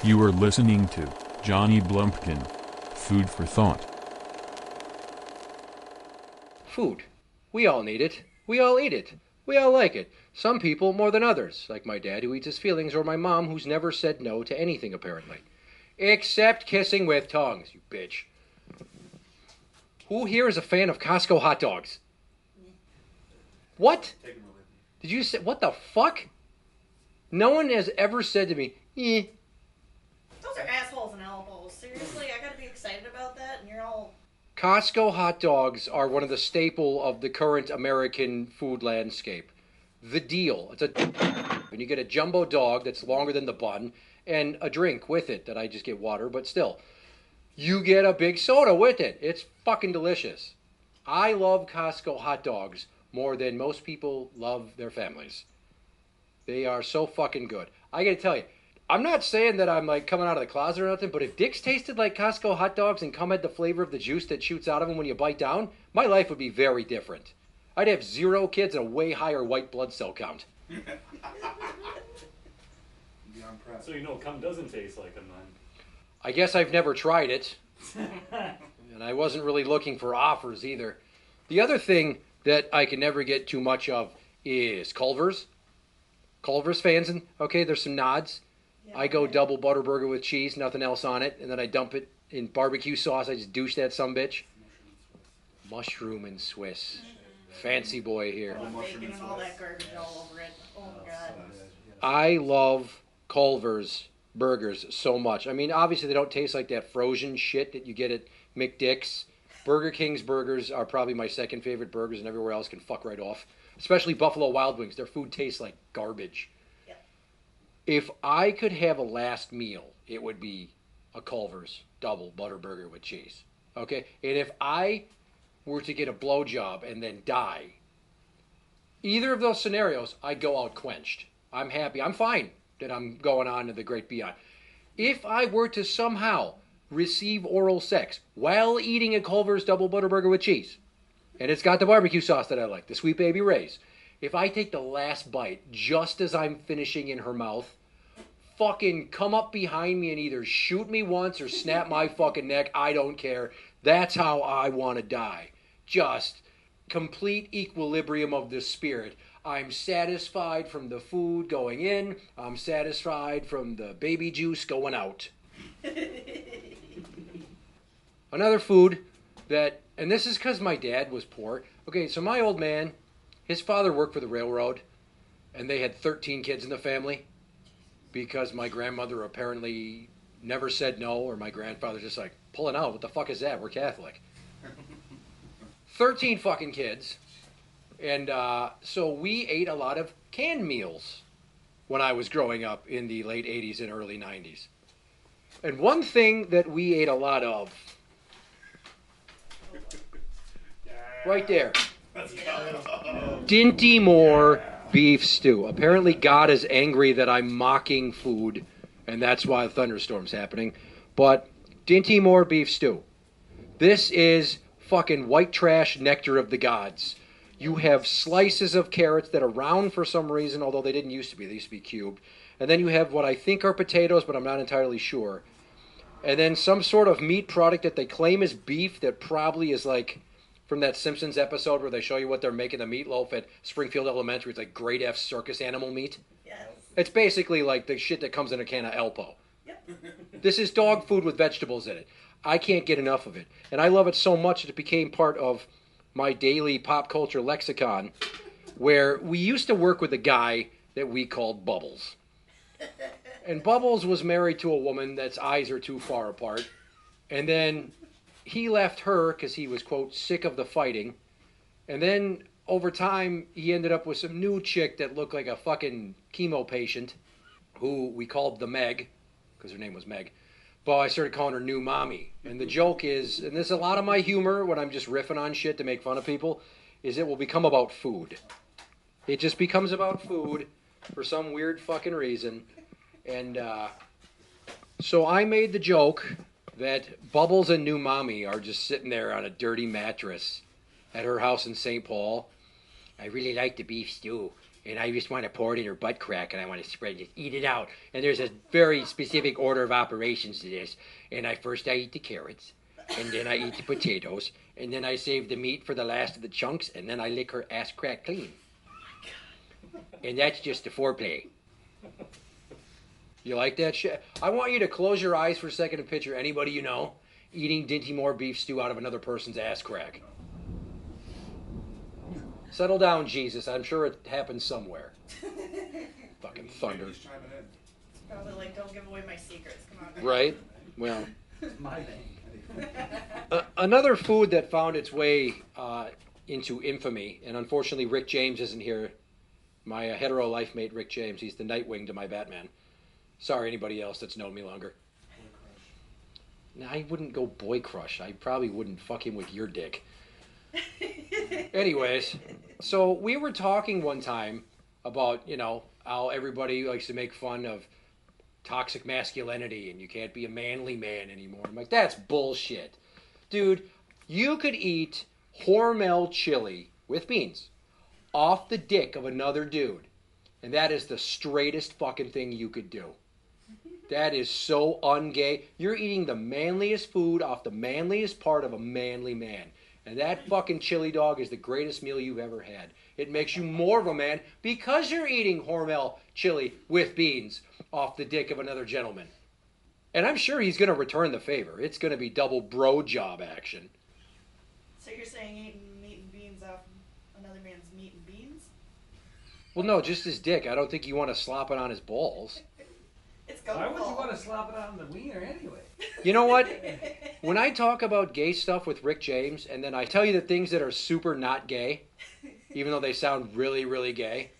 You are listening to Johnny Blumpkin. Food for thought. Food. We all need it. We all eat it. We all like it. Some people more than others, like my dad who eats his feelings, or my mom who's never said no to anything apparently. Except kissing with tongues, you bitch. Who here is a fan of Costco hot dogs? What? Did you say, what the fuck? No one has ever said to me, eh. Those are assholes and elbows. Seriously, I gotta be excited about that, and you're all... Costco hot dogs are one of the staple of the current American food landscape. The deal. And you get a jumbo dog that's longer than the bun, and a drink with it that I just get water, but still. You get a big soda with it. It's fucking delicious. I love Costco hot dogs more than most people love their families. They are so fucking good. I gotta tell you, I'm not saying that I'm like coming out of the closet or nothing, but if dicks tasted like Costco hot dogs and cum had the flavor of the juice that shoots out of them when you bite down, my life would be very different. I'd have 0 kids and a way higher white blood cell count. So you know cum doesn't taste like them then. I guess I've never tried it. And I wasn't really looking for offers either. The other thing that I can never get too much of is Culver's. Culver's fans, and okay, there's some nods. Yeah, I go double butter burger with cheese, nothing else on it, and then I dump it in barbecue sauce. I just douche that sumbitch. Mushroom and Swiss. Fancy boy here. Bacon and all that garbage all over it. Oh my god. I love Culver's burgers so much. I mean, obviously they don't taste like that frozen shit that you get at McDick's. Burger King's burgers are probably my second favorite burgers, and everywhere else can fuck right off. Especially Buffalo Wild Wings. Their food tastes like garbage. Yeah. If I could have a last meal, it would be a Culver's double butter burger with cheese. Okay? And if I were to get a blowjob and then die, either of those scenarios, I'd go out quenched. I'm happy. I'm fine that I'm going on to the great beyond. If I were to somehow receive oral sex while eating a Culver's double butter burger with cheese, and it's got the barbecue sauce that I like, the Sweet Baby Ray's, if I take the last bite just as I'm finishing in her mouth, fucking come up behind me and either shoot me once or snap my fucking neck, I don't care. That's how I want to die. Just complete equilibrium of the spirit. I'm satisfied from the food going in. I'm satisfied from the baby juice going out. Another food that, and this is because my dad was poor. Okay, so my old man, his father worked for the railroad, and they had 13 kids in the family because my grandmother apparently never said no, or my grandfather just like, pulling out, what the fuck is that? We're Catholic. 13 fucking kids. And so we ate a lot of canned meals when I was growing up in the late 80s and early 90s. And one thing that we ate a lot of, right there, Dinty Moore beef stew. Apparently God is angry that I'm mocking food, and that's why the thunderstorm's happening. But Dinty Moore beef stew. This is fucking white trash nectar of the gods. You have slices of carrots that are round for some reason, although they didn't used to be. They used to be cubed. And then you have what I think are potatoes, but I'm not entirely sure. And then some sort of meat product that they claim is beef that probably is like from that Simpsons episode where they show you what they're making the meatloaf at Springfield Elementary. It's like grade F circus animal meat. Yes. It's basically like the shit that comes in a can of Elpo. Yep. This is dog food with vegetables in it. I can't get enough of it. And I love it so much that it became part of my daily pop culture lexicon, where we used to work with a guy that we called Bubbles. And Bubbles was married to a woman that's eyes are too far apart. And then he left her because he was, quote, sick of the fighting. And then over time, he ended up with some new chick that looked like a fucking chemo patient, who we called the Meg, because her name was Meg. But I started calling her New Mommy. And the joke is, and this is a lot of my humor when I'm just riffing on shit to make fun of people, is it will become about food. It just becomes about food for some weird fucking reason. And so I made the joke that Bubbles and New Mommy are just sitting there on a dirty mattress at her house in St. Paul. I really like the beef stew. and I just want to pour it in her butt crack, and I want to spread it, eat it out. And there's a very specific order of operations to this. And I eat the carrots, and then I eat the potatoes, and then I save the meat for the last of the chunks, and then I lick her ass crack clean. And that's just the foreplay. You like that shit? I want you to close your eyes for a second and picture anybody you know eating Dinty Moore beef stew out of another person's ass crack. Settle down, Jesus. I'm sure it happens somewhere. Fucking thunder. It's probably like, don't give away my secrets. Come on. Right? Well. It's my thing. Another food that found its way into infamy, and unfortunately Rick James isn't here. My hetero life mate, Rick James. He's the Nightwing to my Batman. Sorry, anybody else that's known me longer. Now, I wouldn't go boy crush. I probably wouldn't fuck him with your dick. Anyways, so we were talking one time about, how everybody likes to make fun of toxic masculinity and you can't be a manly man anymore. I'm like, that's bullshit. Dude, you could eat Hormel chili with beans off the dick of another dude, and that is the straightest fucking thing you could do. That is so ungay. You're eating the manliest food off the manliest part of a manly man. And that fucking chili dog is the greatest meal you've ever had. It makes you more of a man because you're eating Hormel chili with beans off the dick of another gentleman. And I'm sure he's going to return the favor. It's going to be double bro job action. So you're saying eating meat and beans off another man's meat and beans? Well, no, just his dick. I don't think you want to slop it on his balls. It's Why would you want to slap it on the wiener anyway? You know what? When I talk about gay stuff with Rick James, and then I tell you the things that are super not gay, even though they sound really, really gay,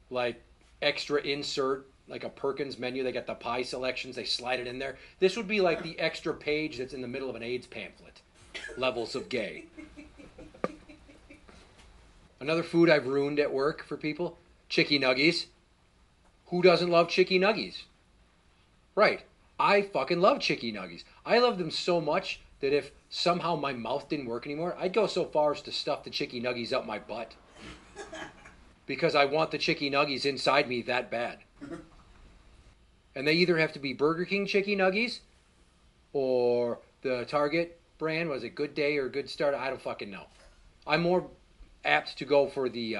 like extra insert, like a Perkins menu, they got the pie selections, they slide it in there. This would be like the extra page that's in the middle of an AIDS pamphlet. Levels of gay. Another food I've ruined at work for people, chicky nuggies. Who doesn't love chicky nuggies? Right. I fucking love chicky nuggies. I love them so much that if somehow my mouth didn't work anymore, I'd go so far as to stuff the chicky nuggies up my butt. Because I want the chicky nuggies inside me that bad. And they either have to be Burger King chicky nuggies or the Target brand. Was it Good Day or Good Start? I don't fucking know. I'm more apt to go for the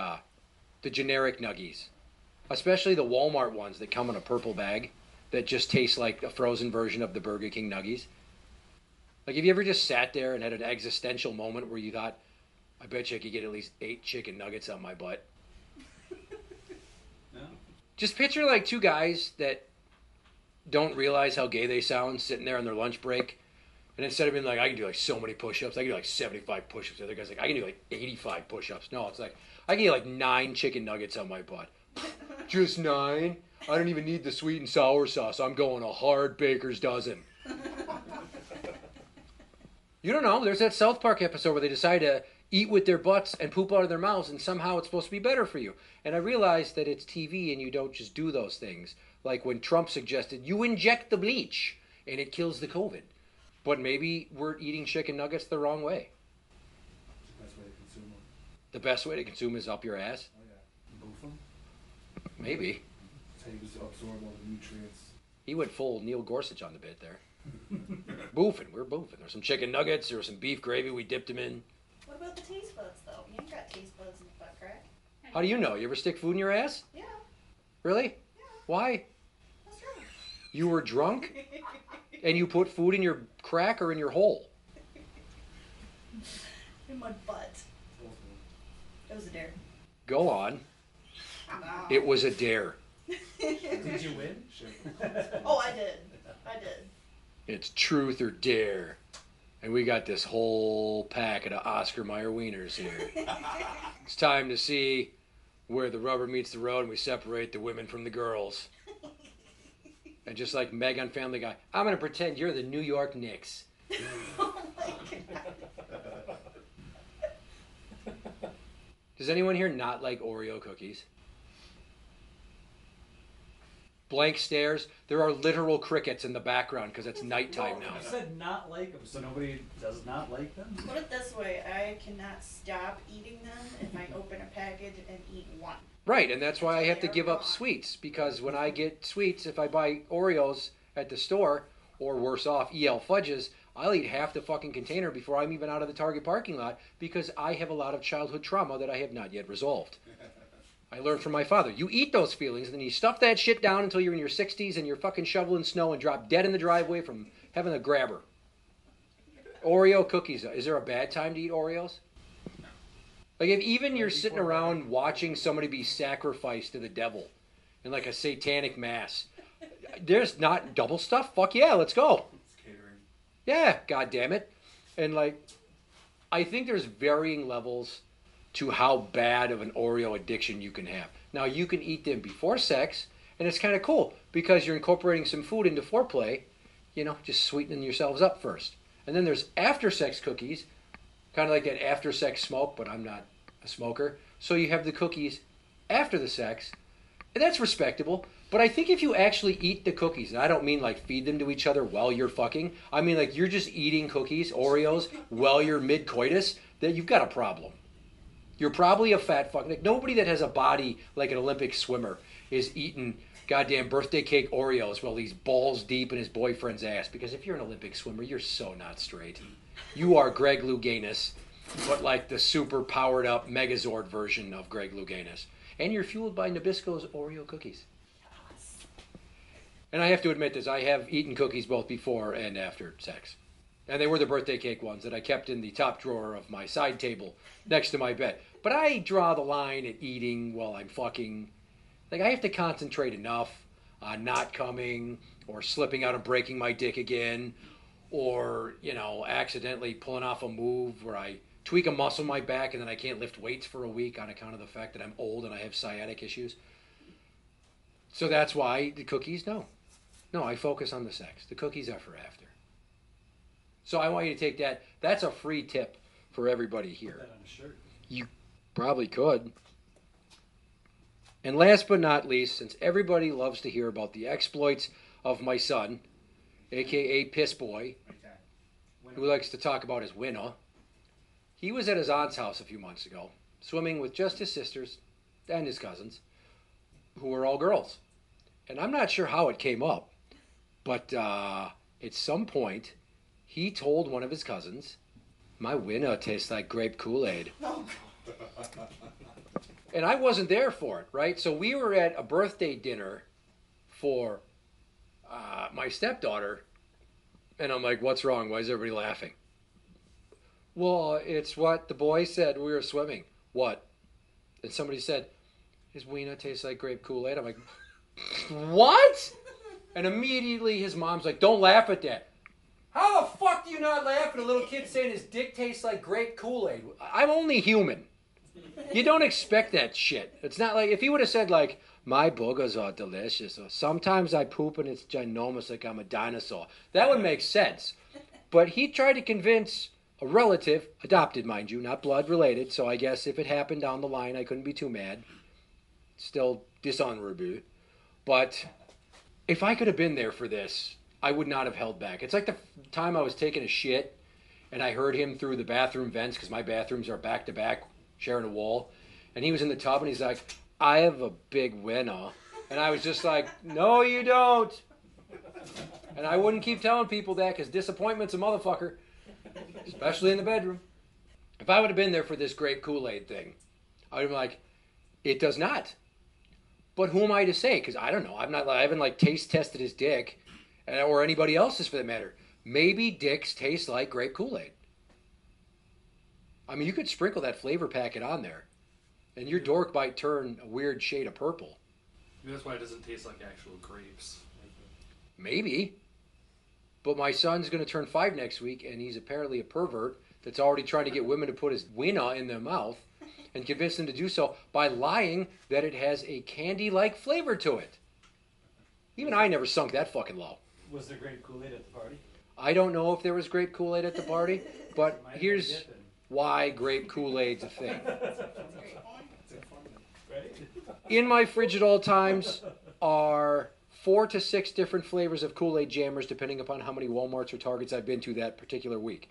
generic nuggies. Especially the Walmart ones that come in a purple bag that just taste like a frozen version of the Burger King nuggies. Like, have you ever just sat there and had an existential moment where you thought, I bet you I could get at least 8 chicken nuggets on my butt? No. Just picture like two guys that don't realize how gay they sound sitting there on their lunch break. And instead of being like, I can do like so many push-ups, I can do like 75 push-ups. The other guy's like, I can do like 85 push-ups. No, it's like, I can get like 9 chicken nuggets on my butt. Just 9? I don't even need the sweet and sour sauce. I'm going a hard baker's dozen. You don't know. There's that South Park episode where they decide to eat with their butts and poop out of their mouths, and somehow it's supposed to be better for you. And I realized that it's TV and you don't just do those things. Like when Trump suggested, you inject the bleach and it kills the COVID. But maybe we're eating chicken nuggets the wrong way. The best way to consume them. The best way to consume is up your ass? Oh yeah. Boof them. Maybe. That's how you absorb all the nutrients. He went full Neil Gorsuch on the bit there. Boofing. We're boofing. There's some chicken nuggets. There was some beef gravy. We dipped them in. What about the taste buds, though? You ain't got taste buds in the butt crack. How do you know? You ever stick food in your ass? Yeah. Really? Yeah. Why? That's right. You were drunk and you put food in your crack or in your hole? In my butt. It was a dare. Go on. It was a dare. Did you win? Oh, I did. I did. It's truth or dare. And we got this whole packet of Oscar Mayer wieners here. It's time to see where the rubber meets the road and we separate the women from the girls. And just like Meg on Family Guy, I'm going to pretend you're the New York Knicks. Oh my God. Does anyone here not like Oreo cookies? Blank stares. There are literal crickets in the background because it's nighttime now. You said not like them, so nobody does not like them? Put it this way, I cannot stop eating them if I open a package and eat one. Right, and that's why I have to give up sweets, because when I get sweets, if I buy Oreos at the store, or worse off, EL Fudges, I'll eat half the fucking container before I'm even out of the Target parking lot, because I have a lot of childhood trauma that I have not yet resolved. I learned from my father. You eat those feelings, and then you stuff that shit down until you're in your 60s and you're fucking shoveling snow and drop dead in the driveway from having a grabber. Oreo cookies. Is there a bad time to eat Oreos? Like if even you're sitting around watching somebody be sacrificed to the devil in like a satanic mass, there's not double stuff? Fuck yeah, let's go. It's catering. Yeah, god damn it. And like, I think there's varying levels to how bad of an Oreo addiction you can have. Now you can eat them before sex, and it's kind of cool because you're incorporating some food into foreplay, you know, just sweetening yourselves up first. And then there's after sex cookies, kind of like that after sex smoke, but I'm not a smoker. So you have the cookies after the sex, and that's respectable. But I think if you actually eat the cookies, and I don't mean like feed them to each other while you're fucking, I mean like you're just eating cookies, Oreos, while you're mid-coitus, then you've got a problem. You're probably a fat fuck. Like nobody that has a body like an Olympic swimmer is eating goddamn birthday cake Oreos while he's balls deep in his boyfriend's ass. Because if you're an Olympic swimmer, you're so not straight. You are Greg Louganis, but like the super powered up Megazord version of Greg Louganis. And you're fueled by Nabisco's Oreo cookies. And I have to admit this, I have eaten cookies both before and after sex. And they were the birthday cake ones that I kept in the top drawer of my side table next to my bed. But I draw the line at eating while I'm fucking. Like, I have to concentrate enough on not coming or slipping out and breaking my dick again or, you know, accidentally pulling off a move where I tweak a muscle in my back and then I can't lift weights for a week on account of the fact that I'm old and I have sciatic issues. So that's why the cookies, no. No, I focus on the sex. The cookies are for after. So I want you to take that. That's a free tip for everybody here. Put that on a shirt. You probably could. And last but not least, since everybody loves to hear about the exploits of my son, a.k.a. Piss Boy, who likes to talk about his winner, he was at his aunt's house a few months ago, swimming with just his sisters and his cousins, who were all girls. And I'm not sure how it came up, but at some point, he told one of his cousins, "My winner tastes like grape Kool-Aid." And I wasn't there for it, right? So we were at a birthday dinner for my stepdaughter, and I'm like, "What's wrong? Why is everybody laughing?" "Well, it's what the boy said we were swimming." "What?" And somebody said, "His wiener tastes like grape Kool-Aid." I'm like, "What?" And immediately his mom's like, "Don't laugh at that." How the fuck do you not laugh at a little kid saying his dick tastes like grape Kool-Aid? I'm only human. You don't expect that shit. It's not like, if he would have said like, "My boogers are delicious," or "Sometimes I poop and it's ginormous like I'm a dinosaur," that would make sense. But he tried to convince a relative, adopted mind you, not blood related, so I guess if it happened down the line, I couldn't be too mad. Still dishonorable. But if I could have been there for this, I would not have held back. It's like the time I was taking a shit and I heard him through the bathroom vents, because my bathrooms are back to back, sharing a wall. And he was in the tub and he's like, "I have a big winner." And I was just like, "No, you don't." And I wouldn't keep telling people that because disappointment's a motherfucker, especially in the bedroom. If I would have been there for this grape Kool-Aid thing, I would have been like, "It does not." But who am I to say? Because I don't know. I haven't like taste tested his dick. Or anybody else's for that matter. Maybe dicks taste like grape Kool-Aid. I mean, you could sprinkle that flavor packet on there, and your dork might turn a weird shade of purple. Maybe that's why it doesn't taste like actual grapes. Maybe. But my son's going to turn 5 next week, and he's apparently a pervert that's already trying to get women to put his wiener in their mouth and convince them to do so by lying that it has a candy-like flavor to it. Even I never sunk that fucking low. Was there grape Kool-Aid at the party? I don't know if there was grape Kool-Aid at the party, but Might have here's been dipping. why grape Kool-Aid's a thing. Right? In my fridge at all times are 4 to 6 different flavors of Kool-Aid jammers, depending upon how many Walmarts or Targets I've been to that particular week.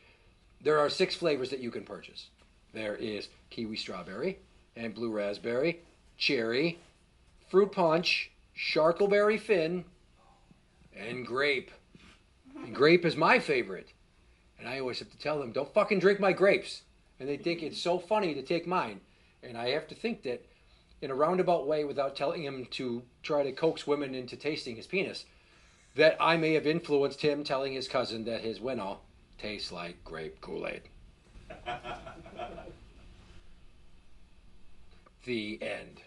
There are 6 flavors that you can purchase. There is kiwi strawberry and blue raspberry, cherry, fruit punch, charkleberry fin, and grape. And grape is my favorite. And I always have to tell them, don't fucking drink my grapes. And they think it's so funny to take mine. And I have to think that in a roundabout way, without telling him to try to coax women into tasting his penis, that I may have influenced him telling his cousin that his winnow tastes like grape Kool-Aid. The end.